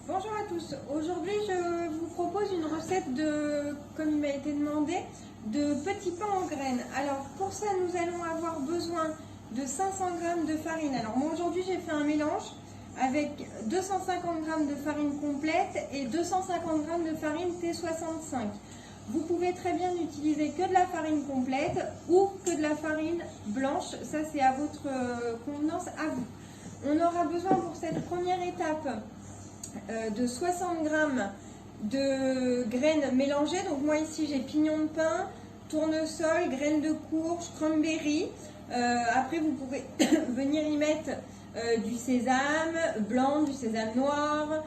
Bonjour à tous, aujourd'hui je vous propose une recette de, comme il m'a été demandé, de petits pains en graines. Alors pour ça nous allons avoir besoin de 500 g de farine. Alors moi aujourd'hui j'ai fait un mélange avec 250 g de farine complète et 250 g de farine T65. Vous pouvez très bien utiliser que de la farine complète ou que de la farine blanche, ça c'est à votre convenance, à vous. On aura besoin pour cette première étape de 60 g de graines mélangées. Donc moi ici j'ai pignon de pin, tournesol, graines de courge, cranberry. Après vous pouvez venir y mettre du sésame blanc, du sésame noir,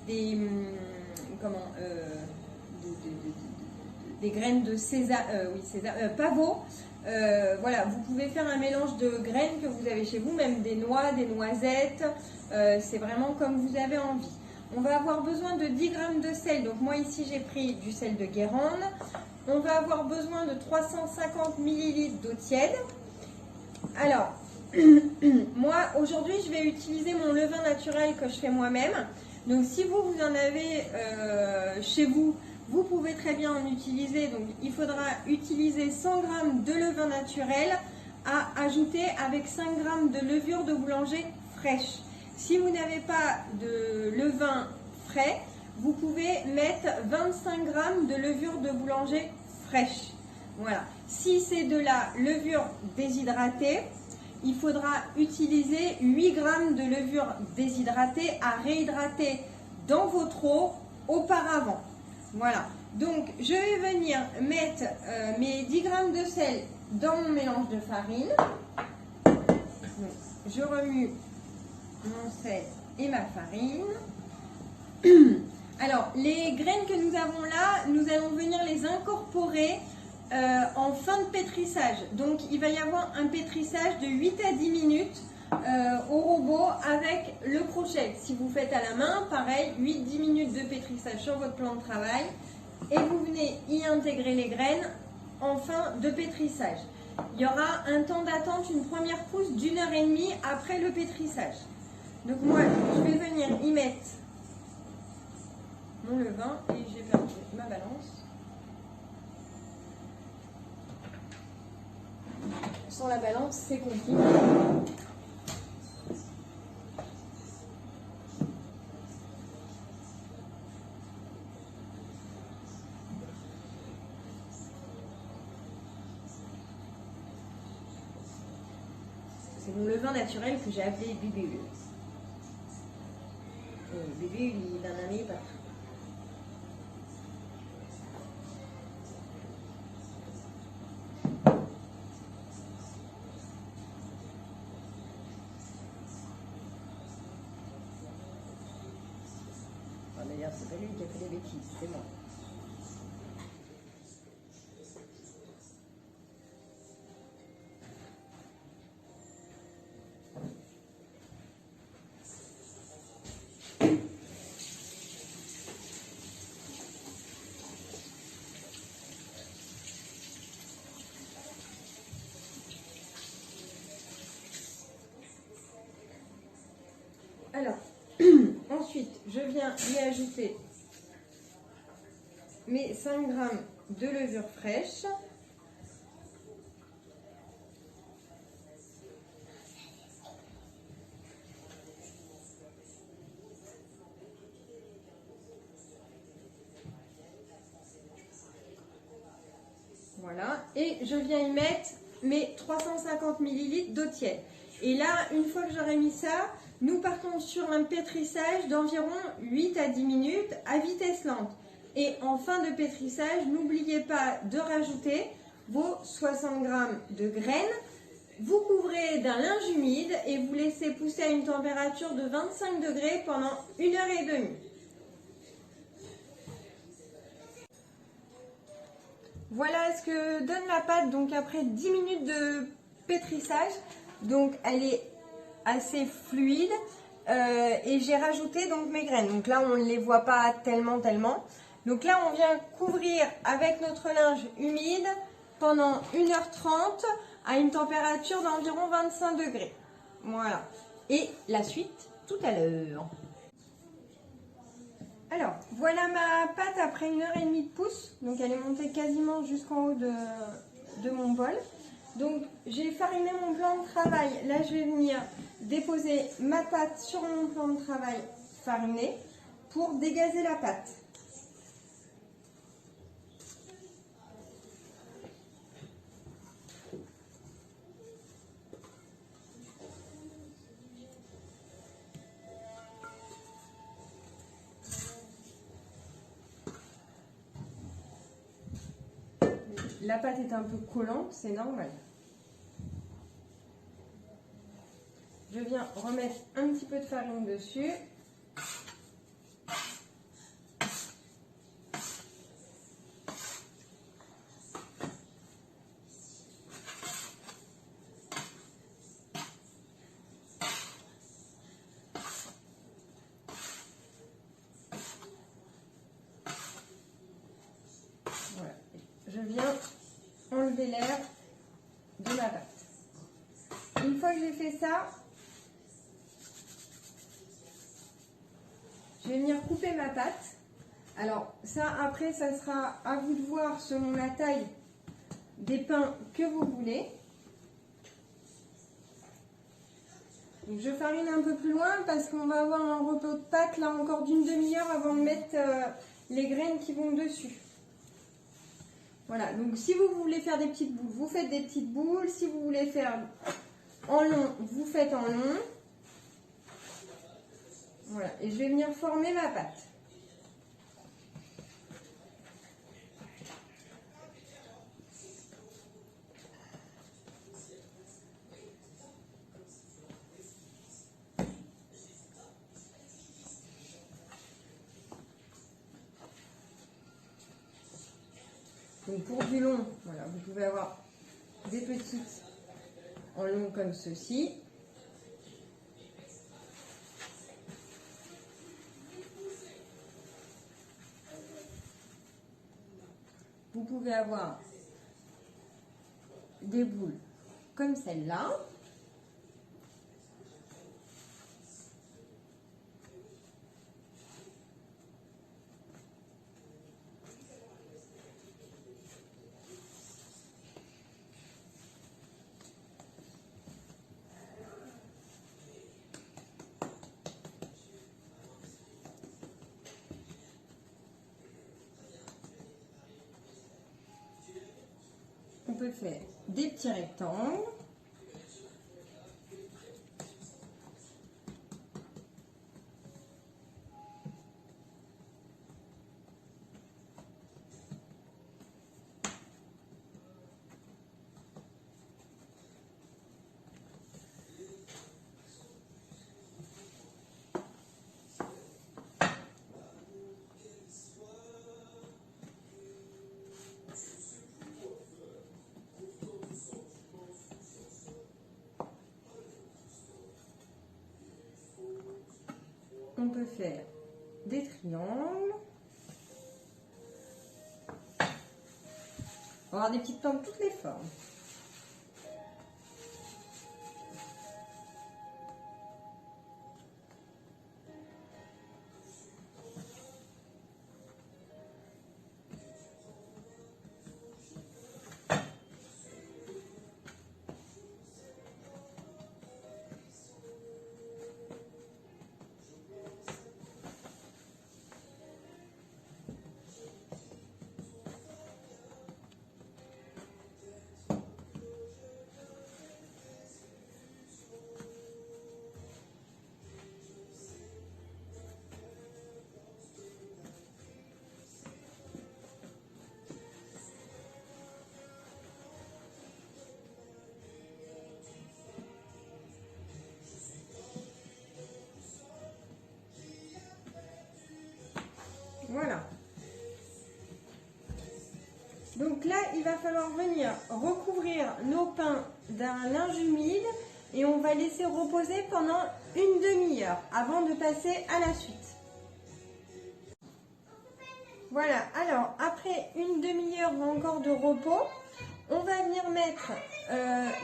des graines de pavot. Voilà, vous pouvez faire un mélange de graines que vous avez chez vous, même des noix, des noisettes, c'est vraiment comme vous avez envie. On va avoir besoin de 10 g de sel, donc moi ici j'ai pris du sel de Guérande. On va avoir besoin de 350 ml d'eau tiède. Alors, moi aujourd'hui je vais utiliser mon levain naturel que je fais moi-même. Donc si vous en avez chez vous, vous pouvez très bien en utiliser. Donc il faudra utiliser 100 g de levain naturel à ajouter avec 5 g de levure de boulanger fraîche. Si vous n'avez pas de levain frais, vous pouvez mettre 25 g de levure de boulanger fraîche. Voilà. Si c'est de la levure déshydratée, il faudra utiliser 8 g de levure déshydratée à réhydrater dans votre eau auparavant. Voilà. Donc je vais venir mettre mes 10 g de sel dans mon mélange de farine. Donc, je remue mon sel et ma farine. Alors, les graines que nous avons là, nous allons venir les incorporer en fin de pétrissage. Donc, il va y avoir un pétrissage de 8 à 10 minutes au robot avec le crochet. Si vous faites à la main, pareil, 8-10 minutes de pétrissage sur votre plan de travail. Et vous venez y intégrer les graines en fin de pétrissage. Il y aura un temps d'attente, une première pousse d'1h30 après le pétrissage. Donc moi, je vais venir y mettre mon levain et j'ai perdu ma balance. Sans la balance, c'est compliqué. C'est mon levain naturel que j'ai appelé BBE. BBE, il est d'un ami partout. D'ailleurs, c'est pas lui qui a fait les bêtises, c'est moi. Alors, ensuite, je viens y ajouter mes 5 g de levure fraîche. Voilà, et je viens y mettre mes 350 ml d'eau tiède. Et là, une fois que j'aurai mis ça, nous partons sur un pétrissage d'environ 8 à 10 minutes à vitesse lente. Et en fin de pétrissage, n'oubliez pas de rajouter vos 60 g de graines. Vous couvrez d'un linge humide et vous laissez pousser à une température de 25 degrés pendant 1h30. Voilà ce que donne la pâte donc après 10 minutes de pétrissage. Donc elle est assez fluide et j'ai rajouté donc mes graines. Donc là on ne les voit pas tellement. Donc là on vient couvrir avec notre linge humide pendant 1h30 à une température d'environ 25 degrés. Voilà. Et la suite tout à l'heure. Alors, voilà ma pâte après 1h30 de pousse. Donc, elle est montée quasiment jusqu'en haut de mon bol. Donc, j'ai fariné mon plan de travail. Là, je vais venir déposer ma pâte sur mon plan de travail fariné pour dégazer la pâte. La pâte est un peu collante, c'est normal. Je viens remettre un petit peu de farine dessus. Voilà. Je viens enlever l'air de ma pâte. Une fois que j'ai fait ça, je vais venir couper ma pâte. Alors ça, après, ça sera à vous de voir selon la taille des pains que vous voulez. Donc, je farine un peu plus loin parce qu'on va avoir un repos de pâte là encore d'une demi-heure avant de mettre les graines qui vont dessus. Voilà, donc si vous voulez faire des petites boules, vous faites des petites boules. Si vous voulez faire en long, vous faites en long. Voilà, et je vais venir former ma pâte. Donc pour du long, voilà, vous pouvez avoir des petites en long comme ceci. Vous pouvez avoir des boules comme celle-là. On peut faire des petits rectangles. On peut faire des triangles. On va avoir des petites plantes de toutes les formes. Voilà. Donc là, il va falloir venir recouvrir nos pains d'un linge humide et on va laisser reposer pendant une demi-heure avant de passer à la suite. Voilà, alors après une demi-heure encore de repos, on va venir mettre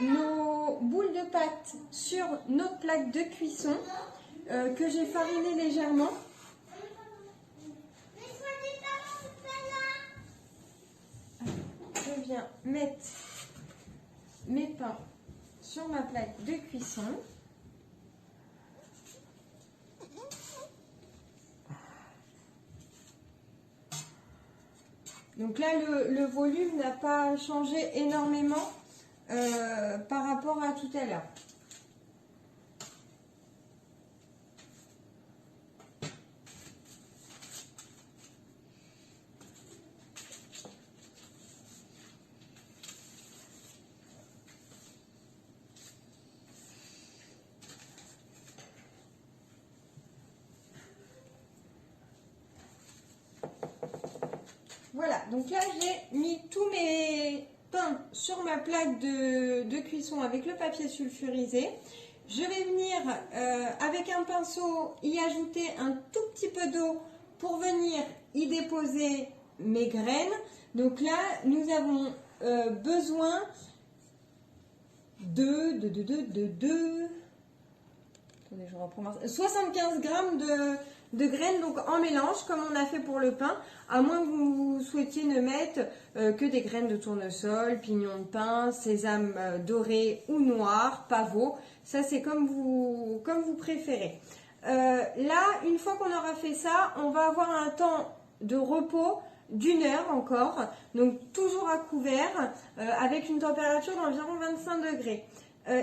nos boules de pâte sur notre plaque de cuisson que j'ai fariné légèrement. viens mettre mes pains sur ma plaque de cuisson. Donc là, le volume n'a pas changé énormément par rapport à tout à l'heure. Voilà, donc là j'ai mis tous mes pains sur ma plaque de cuisson avec le papier sulfurisé. Je vais venir avec un pinceau y ajouter un tout petit peu d'eau pour venir y déposer mes graines. Donc là nous avons besoin de 75 grammes de graines donc en mélange comme on a fait pour le pain, à moins que vous souhaitiez ne mettre que des graines de tournesol, pignons de pain, sésame doré ou noir, pavot, ça c'est comme vous préférez. Là, une fois qu'on aura fait ça, on va avoir un temps de repos d'1 heure encore, donc toujours à couvert avec une température d'environ 25 degrés.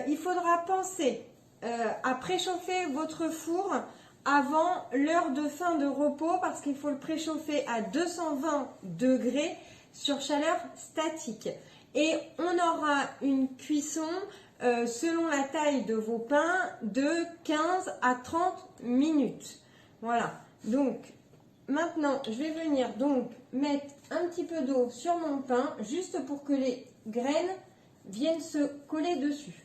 Il faudra penser à préchauffer votre four avant l'heure de fin de repos parce qu'il faut le préchauffer à 220 degrés sur chaleur statique. Et on aura une cuisson selon la taille de vos pains de 15 à 30 minutes. Voilà, donc maintenant je vais venir donc mettre un petit peu d'eau sur mon pain juste pour que les graines viennent se coller dessus.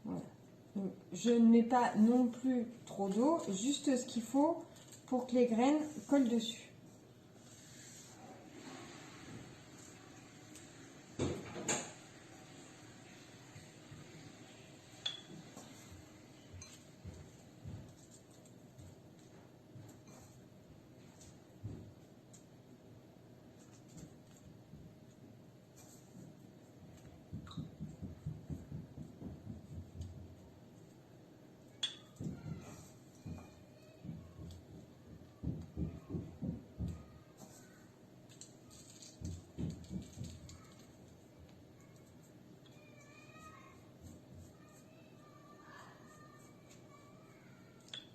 Voilà. Donc, je ne mets pas non plus trop d'eau, juste ce qu'il faut pour que les graines collent dessus.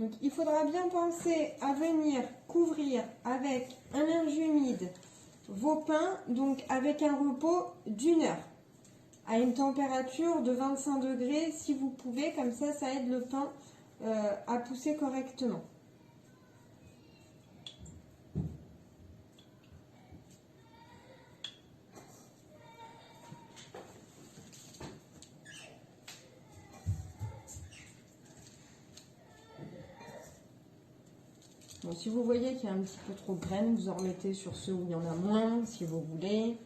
Donc il faudra bien penser à venir couvrir avec un linge humide vos pains, donc avec un repos d'1 heure, à une température de 25 degrés si vous pouvez, comme ça aide le pain à pousser correctement. Bon, si vous voyez qu'il y a un petit peu trop de graines, vous en remettez sur ceux où il y en a moins, si vous voulez.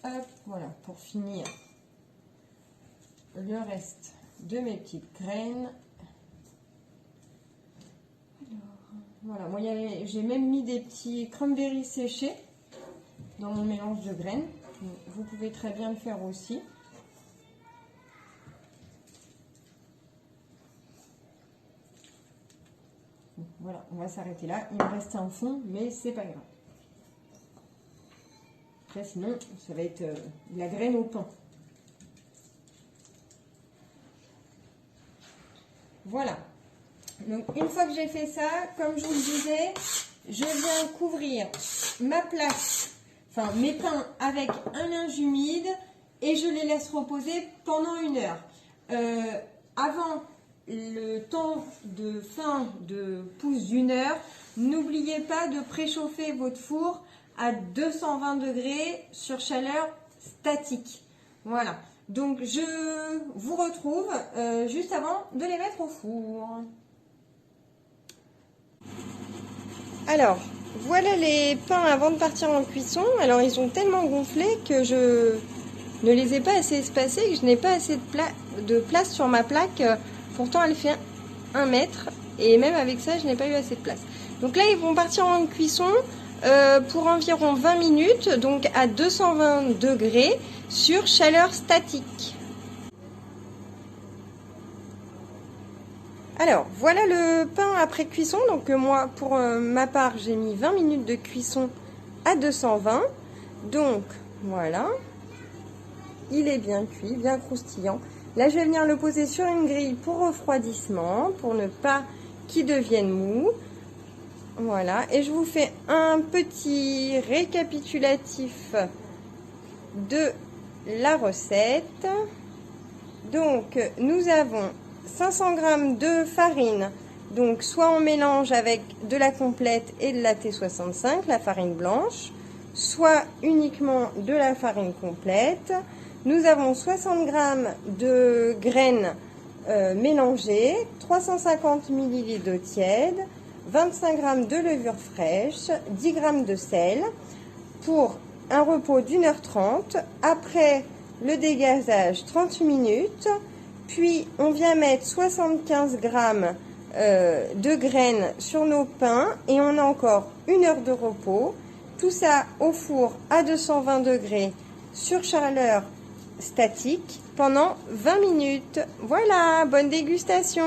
Hop, voilà, pour finir le reste de mes petites graines. Alors, voilà, moi j'ai même mis des petits cranberries séchés dans mon mélange de graines. Vous pouvez très bien le faire aussi. Voilà, on va s'arrêter là. Il me reste un fond, mais c'est pas grave. Après, sinon, ça va être de la graine au pain. Voilà. Donc une fois que j'ai fait ça, comme je vous le disais, je viens couvrir ma plaque, enfin mes pains avec un linge humide et je les laisse reposer pendant 1 heure. Avant le temps de fin de pousse d'1 heure, n'oubliez pas de préchauffer votre four à 220 degrés sur chaleur statique. Voilà. Donc je vous retrouve juste avant de les mettre au four. Alors, voilà les pains avant de partir en cuisson. Alors, ils ont tellement gonflé que je ne les ai pas assez espacés, que je n'ai pas assez de place sur ma plaque. Pourtant, elle fait 1 mètre. Et même avec ça, je n'ai pas eu assez de place. Donc là, ils vont partir en cuisson pour environ 20 minutes. Donc à 220 degrés sur chaleur statique. Alors, voilà le pain après cuisson. Donc moi, pour ma part, j'ai mis 20 minutes de cuisson à 220. Donc, voilà. Il est bien cuit, bien croustillant. Là, je vais venir le poser sur une grille pour refroidissement, pour ne pas qu'il devienne mou. Voilà. Et je vous fais un petit récapitulatif de la recette. Donc, nous avons 500 g de farine, donc soit on mélange avec de la complète et de la T65, la farine blanche, soit uniquement de la farine complète. Nous avons 60 g de graines mélangées, 350 ml d'eau tiède, 25 g de levure fraîche, 10 g de sel pour un repos d'1h30. Après le dégazage, 30 minutes. Puis, on vient mettre 75 g de graines sur nos pains et on a encore 1 heure de repos. Tout ça au four à 220 degrés sur chaleur statique pendant 20 minutes. Voilà, bonne dégustation!